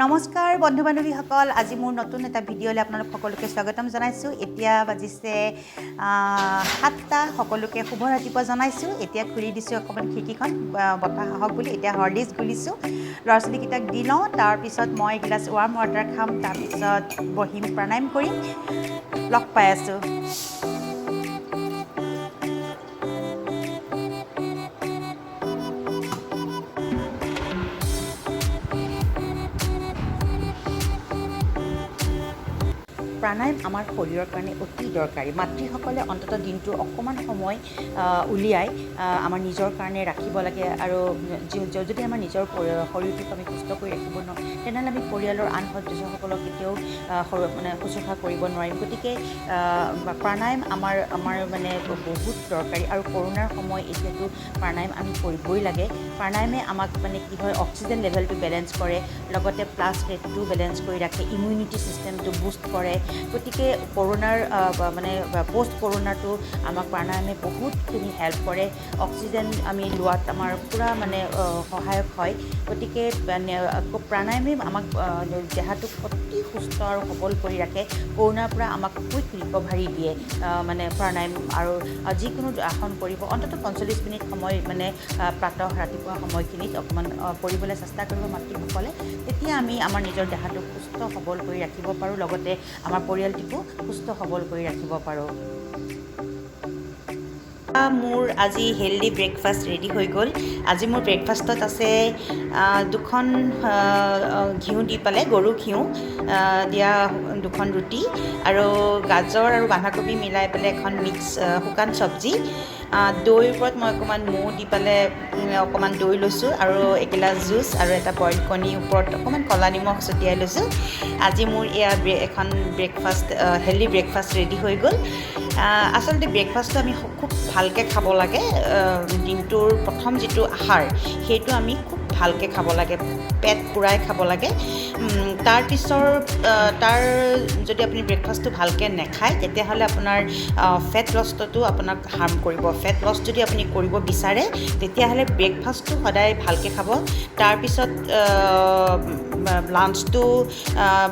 নমস্কাৰ বন্ধু বান্ধৱীসকল, আজি মোৰ নতুন এটা ভিডিঅ'লৈ আপোনালোক সকলোকে স্বাগতম জনাইছোঁ। এতিয়া বাজিছে 7টা। সকলোকে শুভ ৰাতিপুৱা জনাইছোঁ। এতিয়া খুলি দিছোঁ অকণমান খিৰিকীখন, বতাহ আহক বুলি। এতিয়া হৰলিক্স গুলিছোঁ, ল'ৰা ছোৱালীকেইটাক দি লওঁ। তাৰপিছত মই এগিলাচ ৱাৰ্ম ৱাটাৰ খাম, তাৰপিছত বহিম, প্ৰাণায়াম কৰিম। লগ পাই আছোঁ। প্ৰাণায়াম আমাৰ শৰীৰৰ কাৰণে অতি দৰকাৰী। মাতৃসকলে অন্ততঃ দিনটোৰ অকণমান সময় উলিয়াই আমাৰ নিজৰ কাৰণে ৰাখিব লাগে। আৰু যদি আমাৰ নিজৰ শৰীৰটোক আমি সুস্থ কৰি ৰাখিব নোৱাৰোঁ, তেনেহ'লে আমি পৰিয়ালৰ আন সদস্যসকলক কেতিয়াও শুশ্ৰূষা কৰিব নোৱাৰিম। গতিকে প্ৰাণায়াম আমাৰ মানে বহুত দৰকাৰী। আৰু কৰোণাৰ সময় এতিয়াতো প্ৰাণায়াম আমি কৰিবই লাগে। প্ৰাণায়ামে আমাক মানে কি হয়, অক্সিজেন লেভেলটো বেলেঞ্চ কৰে, লগতে প্লাছ ৰেটটো বেলেঞ্চ কৰি ৰাখে, ইমিউনিটি ছিষ্টেমটো বুষ্ট কৰে। গতিকে কৰোণাৰ মানে পষ্ট কৰোণাটো আমাক প্ৰাণায়ামে বহুতখিনি হেল্প কৰে। অক্সিজেন আমি লোৱাত আমাৰ পূৰা মানে সহায়ক হয়। গতিকে প্ৰাণায়ামে আমাক দেহাটোক অতি সুস্থ আৰু সবল কৰি ৰাখে। কৰোণাৰ পৰা আমাক কুইক ৰিকভাৰী দিয়ে মানে প্ৰাণায়াম। আৰু যিকোনো আসন কৰিব অন্ততঃ 45 মিনিট সময় মানে ৰাতিপুৱা সময়খিনিত অকণমান কৰিবলৈ চেষ্টা কৰিব মাতৃসকলে। তেতিয়া আমি আমাৰ নিজৰ দেহাটোক সুস্থ সবল কৰি ৰাখিব পাৰোঁ, লগতে আমাৰ পৰিয়ালটিকো সুস্থ সবল কৰি ৰাখিব পাৰোঁ। মোৰ আজি হেল্ডি ব্ৰেকফাষ্ট ৰেডি হৈ গ'ল। আজি মোৰ ব্ৰেকফাষ্টত আছে 2খন ঘিউ দি পেলাই, গৰু ঘিউ দিয়া 2খন ৰুটি, আৰু গাজৰ আৰু বন্ধাকবি মিলাই পেলাই এখন মিক্স শুকান চব্জি। দৈৰ ওপৰত মই অকণমান মৌ দি পেলাই অকণমান দৈ লৈছোঁ, আৰু এগিলাচ জুচ আৰু এটা বইল কণীৰ ওপৰত অকণমান ক'লা নিমখ ছটিয়াই লৈছোঁ। আজি মোৰ এয়া এখন ব্ৰেকফাষ্ট হেল্ডি ব্ৰেকফাষ্ট ৰেডি হৈ গ'ল। আচলতে ব্ৰেকফাষ্টটো আমি খুব ভালকৈ খাব লাগে। দিনটোৰ প্ৰথম যিটো আহাৰ, সেইটো আমি খুব ভালকৈ খাব লাগে, পেট পূৰাই খাব লাগে। তাৰ যদি আপুনি ব্ৰেকফাষ্টটো ভালকৈ নাখায়, তেতিয়াহ'লে আপোনাৰ ফেট লছটো আপোনাক হাৰ্ম কৰিব। ফেট লছ যদি আপুনি কৰিব বিচাৰে, তেতিয়াহ'লে ব্ৰেকফাষ্টটো সদায় ভালকৈ খাব। তাৰপিছত লাঞ্চটো,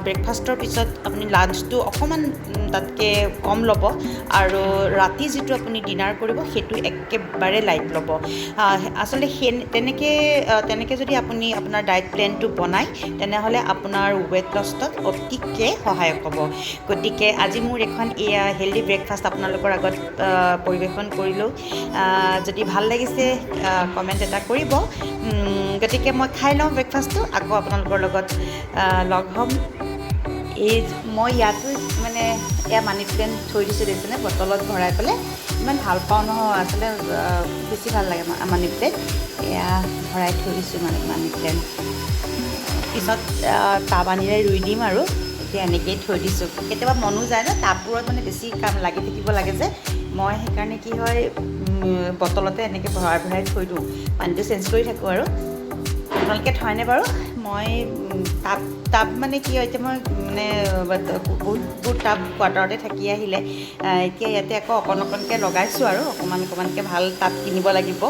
ব্ৰেকফাষ্টৰ পিছত আপুনি লাঞ্চটো অকণমান তাতকৈ কম ল'ব, আৰু ৰাতি যিটো আপুনি ডিনাৰ কৰিব সেইটো একেবাৰে লাইট ল'ব। আচলতে তেনেকৈ যদি আপুনি আপোনাৰ ডায়েট প্লেনটো বনায়, তেনেহ'লে আপোনাৰ ৱেট লছত অতিকৈ সহায়ক হ'ব। গতিকে আজি মোৰ এখন এয়া হেল্ডি ব্ৰেকফাষ্ট আপোনালোকৰ আগত পৰিৱেশন কৰিলোঁ। যদি ভাল লাগিছে কমেণ্ট এটা কৰিব। গতিকে মই খাই লওঁ ব্ৰেকফাষ্টটো, আকৌ আপোনালোকৰ লগত লগ হ'ম। মই ইয়াতো মানে এয়া মানি প্লেণ্ট থৈ দিছোঁ, দেখিছেনে, বটলত ভৰাই পেলাই। ইমান ভাল পাওঁ নহয়, আচলতে বেছি ভাল লাগে মানি প্লেণ্ট। এয়া ভৰাই থৈ দিছোঁ মানি প্লেণ্ট। পিছত টাব আনিলে ৰুই দিম, আৰু এতিয়া এনেকৈয়ে থৈ দিছোঁ। কেতিয়াবা মনো যায় ন, টাববোৰত মানে বেছি কাম লাগি থাকিব লাগে যে, মই সেইকাৰণে কি হয়, বটলতে এনেকৈ ভৰাই থৈ দিওঁ। পানীটো চেঞ্জ কৰি থাকোঁ। আৰু আপোনালোকে থয়নে বাৰু? মই টাব মানে কি হয়, এতিয়া মই মানে বহুত টাব কোৱাৰ্টাৰতে থাকি আহিলে, এতিয়া ইয়াতে আকৌ অকণকৈ লগাইছোঁ, আৰু অকণমানকৈ ভাল টাব কিনিব লাগিব।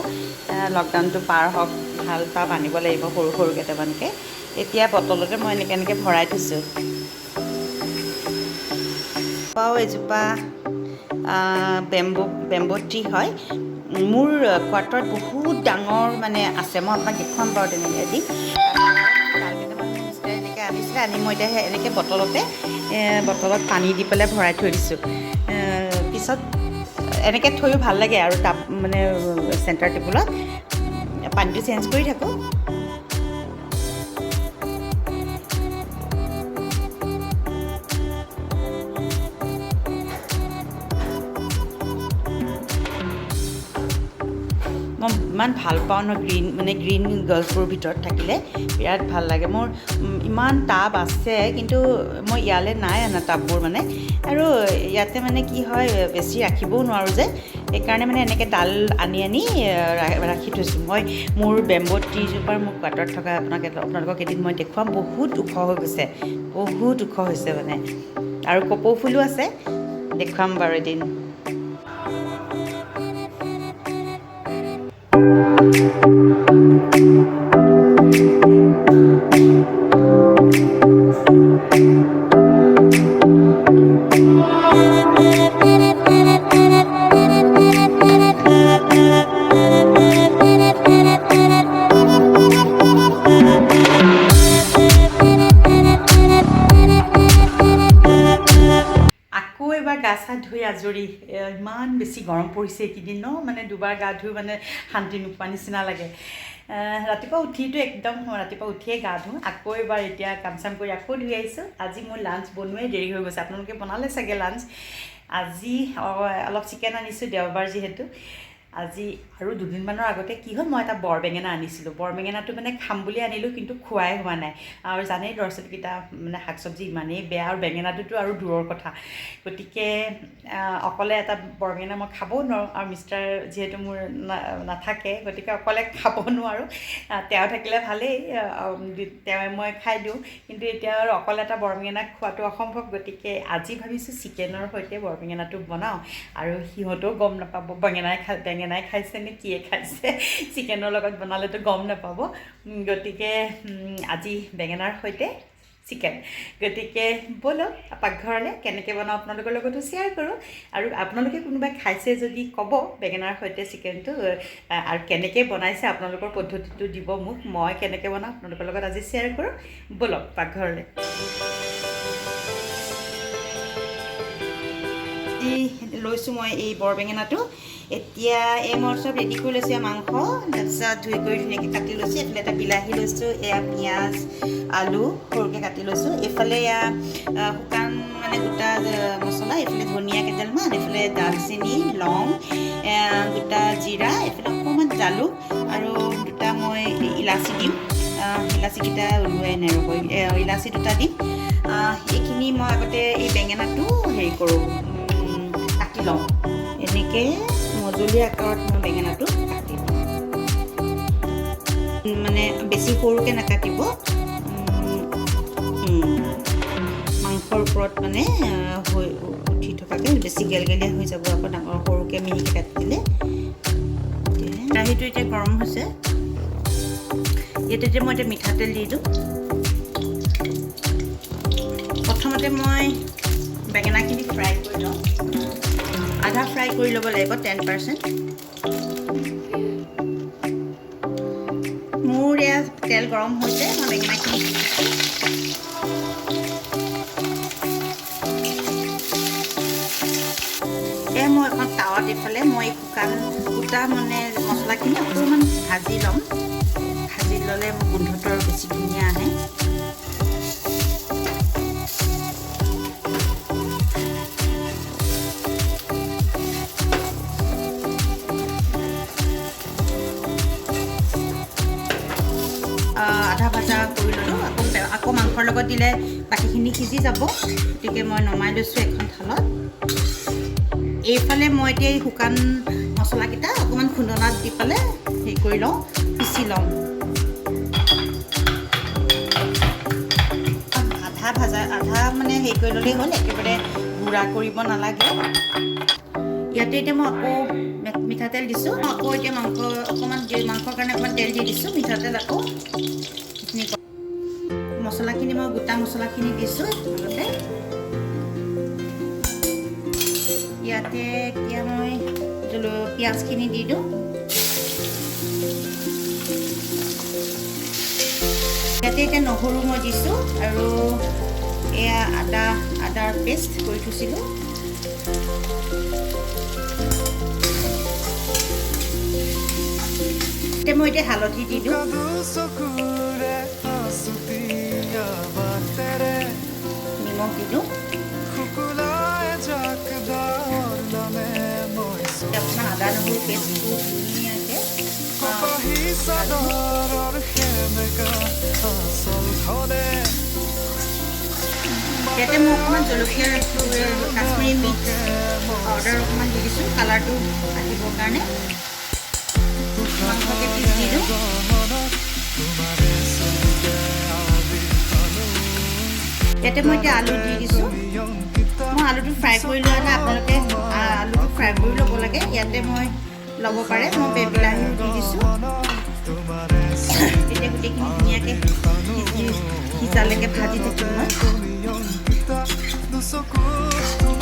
লকডাউনটো পাৰ হওক, ভাল টাব আনিব লাগিব, সৰু কেইটামানকৈ। এতিয়া বটলতে মই এনেকৈ ভৰাই থৈছোঁ। এজোপা বেম্বো ট্ৰি হয়। মোৰ কোৱাৰ্টাৰত বহুত ডাঙৰ মানে আছে। মই আপোনাক দেখুৱাম বাৰু তেনেকৈ এদিন। এনেকৈ আনিছিলে, আনি মই এতিয়া এনেকৈ বটলত পানী দি পেলাই ভৰাই থৈ দিছোঁ। পিছত এনেকৈ থৈও ভাল লাগে, আৰু টাব মানে চেণ্টাৰ টেবুলত পানীটো চেঞ্জ কৰি থাকোঁ। মই ইমান ভাল পাওঁ ন, গ্ৰীণ গছবোৰ ভিতৰত থাকিলে বিৰাট ভাল লাগে মোৰ। ইমান টাব আছে, কিন্তু মই ইয়ালৈ নাই অনা টাববোৰ মানে। আৰু ইয়াতে মানে কি হয়, বেছি ৰাখিবও নোৱাৰোঁ যে, সেইকাৰণে মানে এনেকৈ ডাল আনি ৰাখি থৈছোঁ। মই মোৰ বেম্বো ট্ৰিজোপাৰ মোৰ কোৱাৰ্টাৰত থকা আপোনালোকক এদিন মই দেখুৱাম। বহুত ওখ হৈ গৈছে, বহুত ওখ হৈছে মানে। আৰু কপৌ ফুলো আছে, দেখুৱাম বাৰু এদিন। আজৰি ইমান বেছি গৰম পৰিছে এইকেইদিন ন মানে দুবাৰ গা ধুই মানে শান্তি নোপোৱা নিচিনা লাগে ৰাতিপুৱা উঠিতো একদম ৰাতিপুৱা উঠিয়ে গা ধুওঁ আকৌ এবাৰ এতিয়া কাম চাম কৰি আকৌ ধুই আহিছোঁ আজি মোৰ লাঞ্চ বনোৱাই দেৰি হৈ গৈছে আপোনালোকে বনালে চাগে লাঞ্চ আজি অলপ চিকেন আনিছোঁ দেওবাৰ যিহেতু আজি আৰু দুদিনমানৰ আগতে কি হ'ল মই এটা বৰ বেঙেনা আনিছিলোঁ বৰ বেঙেনাটো মানে খাম বুলি আনিলোঁ কিন্তু খোৱাই হোৱা নাই আৰু জানেই ল'ৰা ছোৱালীকেইটা মানে শাক চব্জি ইমানেই বেয়া আৰু বেঙেনাটোতো আৰু দূৰৰ কথা গতিকে অকলে এটা বৰ বেঙেনা মই খাবও নোৱাৰোঁ আৰু মিষ্টাৰ যিহেতু মোৰ নাথাকে গতিকে অকলে খাব নোৱাৰোঁ তেওঁ থাকিলে ভালেই তেওঁৱে মই খাই দিওঁ কিন্তু এতিয়া আৰু অকলে এটা বৰ বেঙেনা খোৱাটো অসম্ভৱ গতিকে আজি ভাবিছোঁ চিকেনৰ সৈতে বৰ বেঙেনাটো বনাওঁ আৰু সিহঁতেও গম নাপাব বেঙেনাই খাইছে নে কিয়ে খাইছে চিকেনৰ লগত বনালেতো গম নাপাব গতিকে আজি বেঙেনাৰ সৈতে চিকেন গতিকে ব'লক পাকঘৰলৈ কেনেকৈ বনাওঁ আপোনালোকৰ লগতো শ্বেয়াৰ কৰোঁ আৰু আপোনালোকে কোনোবাই খাইছে যদি ক'ব বেঙেনাৰ সৈতে চিকেনটো আৰু কেনেকৈ বনাইছে আপোনালোকৰ পদ্ধতিটো দিব মোক মই কেনেকৈ বনাওঁ আপোনালোকৰ লগত আজি শ্বেয়াৰ কৰোঁ ব'লক পাকঘৰলৈ লৈছোঁ মই এই বৰ বেঙেনাটো এতিয়া মই চব ৰেডি কৰি লৈছোঁ মাংস তাৰপিছত ধুই কৰি ধুনীয়াকৈ কাটি লৈছোঁ এইফালে এটা বিলাহী লৈছোঁ এয়া পিঁয়াজ আলু সৰুকৈ কাটি লৈছোঁ এইফালে এয়া শুকান মানে গোটা মছলা এইফালে ধনিয়া কেইডালমান এইফালে দালচেনি লং গোটা জিৰা এইফালে অকণমান জালুক আৰু দুটা মই ইলাচি দিম ইলাচিকেইটা ওলোৱাই নাই ৰ'ব ইলাচি দুটা দিম এইখিনি মই আগতে এই বেঙেনাটো হেৰি কৰোঁ কাটি লওঁ এনেকৈ মজলীয়া আকাৰত মই বেঙেনাটো কাটি লওঁ মানে বেছি সৰুকৈ নাকাটিব মাংসৰ ওপৰত মানে উঠি থকাকৈ বেছি গেলগেলীয়া হৈ যাব আকৌ ডাঙৰ সৰুকৈ মিহিকৈ কাটি দিলে কেৰাহীটো এতিয়া গৰম হৈছে ইয়াতে মই এতিয়া মিঠাতেল দি দিওঁ প্ৰথমতে মই বেঙেনাখিনি ফ্ৰাই কৰি লওঁ আধা ফ্ৰাই কৰি ল'ব লাগিব 10% মোৰ এয়া তেল গৰম হৈছে মই বেঙেনাখিনি এয়া মই এখন টাৱাত এইফালে মই শুকান গোটা মানে মছলাখিনি অকণমান ভাজি ল'ম ভাজি ল'লে গোন্ধটো আৰু বেছি ধুনীয়া আহে আধা ভাজা কৰি ল'লোঁ আকৌ মাংসৰ লগত দিলে বাকীখিনি সিজি যাব গতিকে মই নমাই লৈছোঁ এখন থালত এইফালে মই এতিয়া এই শুকান মছলাকেইটা অকণমান খুন্দনাত দি পেলাই হেৰি কৰি লওঁ পিচি লওঁ আধা মানে হেৰি কৰি ল'লেই হ'ল একেবাৰে গুড়া কৰিব নালাগে ইয়াতে এতিয়া মই আকৌ মিঠাতেল দিছোঁ আকৌ এতিয়া অকণমান মাংসৰ কাৰণে অকণমান তেল দি দিছোঁ মিঠাতেল আকৌ সেইখিনি মছলাখিনি মই গোটা মছলাখিনি দিছোঁ লগতে ইয়াতে এতিয়া মই পিঁয়াজখিনি দি দিওঁ ইয়াতে এতিয়া নহৰু মই দিছোঁ আৰু এয়া আদাৰ পেষ্ট কৰি থৈছিলোঁ মই এতিয়া হালধি দি দিওঁ নিমখ দি দিওঁ অকণমান আদা নহৰু পেষ্টটো ধুনীয়াকৈ ইয়াতে মই অকণমান জলকীয়া কাশ্মীৰী মিক্স পাউডাৰ অকণমান দি দিছোঁ কালাৰটো আহিবৰ কাৰণে মাংসকে পিচ দি দিওঁ ইয়াতে মই এতিয়া আলু দি দিছোঁ মই আলুটো ফ্ৰাই কৰি লোৱা নাই আপোনালোকে আলুটো ফ্ৰাই কৰি ল'ব লাগে ইয়াতে মই ল'ব পাৰে মই বিলাহীও দি দিছোঁ এতিয়া গোটেইখিনি ধুনীয়াকৈ সিজালৈকে ভাজি থাকিম মই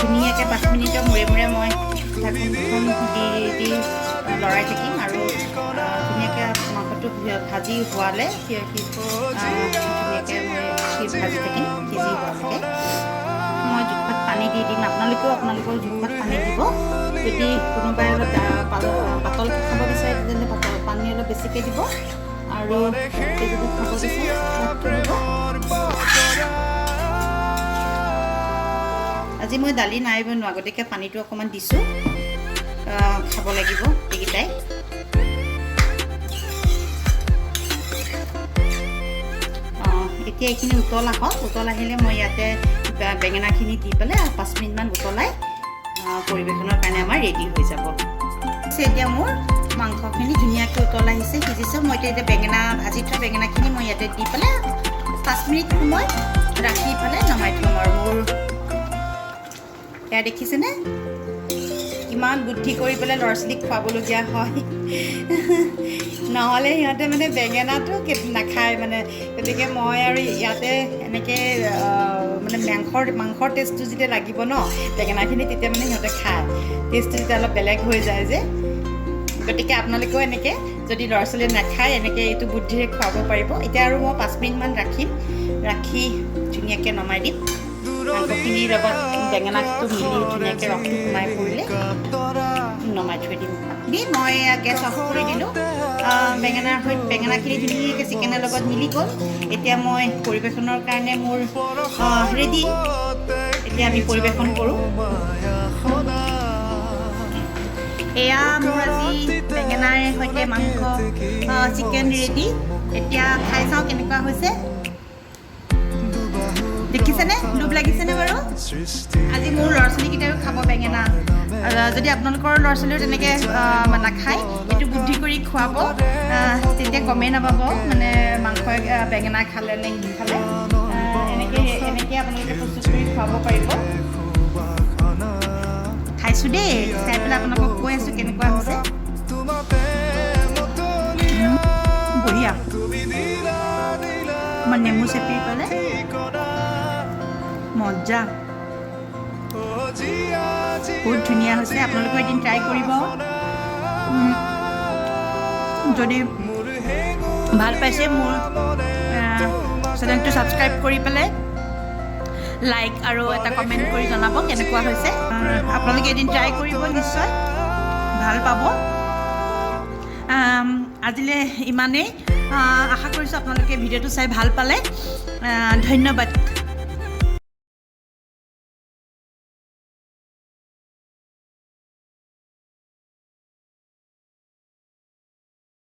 ধুনীয়াকৈ 5 মিনিটৰ মূৰে মূৰে মই ঢাকোনখন দি লৰাই থাকিম আৰু ধুনীয়াকৈ মাংসটো ভাজি হোৱালে ধুনীয়াকৈ মই ভাজি থাকিম সিজি হোৱালৈকে মই জোখত পানী দি দিম আপোনালোকেও আপোনালোকৰ জোখত পানী দিব যদি কোনোবাই অলপ পাতল খাব বিচাৰে তেতিয়াহ'লে পানী অলপ বেছিকৈ দিব আৰু যদি খাব বিচাৰে দিব আজি মই দালি নাই বনোৱা গতিকে পানীটো অকণমান দিছোঁ খাব লাগিব এইকেইটাই এতিয়া এইখিনি উতল আহক উতল আহিলে মই ইয়াতে বেঙেনাখিনি দি পেলাই 5 মিনিটমান উতলাই পৰিৱেশনৰ কাৰণে আমাৰ ৰেডি হৈ যাব এতিয়া মোৰ মাংসখিনি ধুনীয়াকৈ উতল আহিছে সিজিছে মই এতিয়া বেঙেনা ভাজি থোৱা বেঙেনাখিনি মই ইয়াতে দি পেলাই 5 মিনিট সময় ৰাখি পেলাই নমাই থ'ম আৰু মোৰ এয়া দেখিছেনে কিমান বুদ্ধি কৰি পেলাই ল'ৰা ছোৱালীক খুৱাবলগীয়া হয় নহ'লে সিহঁতে মানে বেঙেনাটো নাখায় মানে গতিকে মই আৰু ইয়াতে এনেকৈ মানে মাংসৰ টেষ্টটো যেতিয়া লাগিব ন বেঙেনাখিনি তেতিয়া মানে সিহঁতে খায় টেষ্টটো যেতিয়া অলপ বেলেগ হৈ যায় যে গতিকে আপোনালোকেও এনেকৈ যদি ল'ৰা ছোৱালীয়ে নাখায় এনেকৈ এইটো বুদ্ধিৰে খুৱাব পাৰিব এতিয়া আৰু মই 5 মিনিটমান ৰাখি ধুনীয়াকৈ নমাই দিম মাংসখিনিৰ লগত বেঙেনাটো মিলি ধুনীয়াকৈ ৰসটো সোমাই পৰিলে নমাই থৈ দিম মই গেছ অফ কৰি দিলোঁ বেঙেনাখিনি ধুনীয়াকৈ চিকেনৰ লগত মিলি গ'ল এতিয়া মই পৰিৱেশনৰ কাৰণে মোৰ ৰেডি এতিয়া আমি পৰিৱেশন কৰোঁ এয়া মোৰ আজি বেঙেনাৰ সৈতে মাংস চিকেন ৰেডি এতিয়া খাই চাওঁ কেনেকুৱা হৈছে দেখিছেনে লোভ লাগিছেনে বাৰু আজি মোৰ ল'ৰা ছোৱালীকেইটাও খাব বেঙেনা যদি আপোনালোকৰ ল'ৰা ছোৱালীও তেনেকৈ নাখায় এইটো বুদ্ধি কৰি খুৱাব তেতিয়া গমেই নাপাব মানে মাংস বেঙেনা খালে নে কি খালে এনেকৈ আপোনালোকে প্ৰস্তুত কৰি খুৱাব পাৰিব খাইছোঁ দেই চাই পেলাই আপোনালোকক কৈ আছোঁ কেনেকুৱা হৈছে বঢ়িয়া মই নেমু চেপি পেলাই মজা বহুত ধুনীয়া হৈছে আপোনালোকেও এদিন ট্ৰাই কৰিব যদি ভাল পাইছে মোৰ চেনেলটো ছাবস্ক্ৰাইব কৰি পেলাই লাইক আৰু এটা কমেণ্ট কৰি জনাব কেনেকুৱা হৈছে আপোনালোকে এদিন ট্ৰাই কৰিব নিশ্চয় ভাল পাব আজিলৈ ইমানেই আশা কৰিছোঁ আপোনালোকে ভিডিঅ'টো চাই ভাল পালে ধন্যবাদ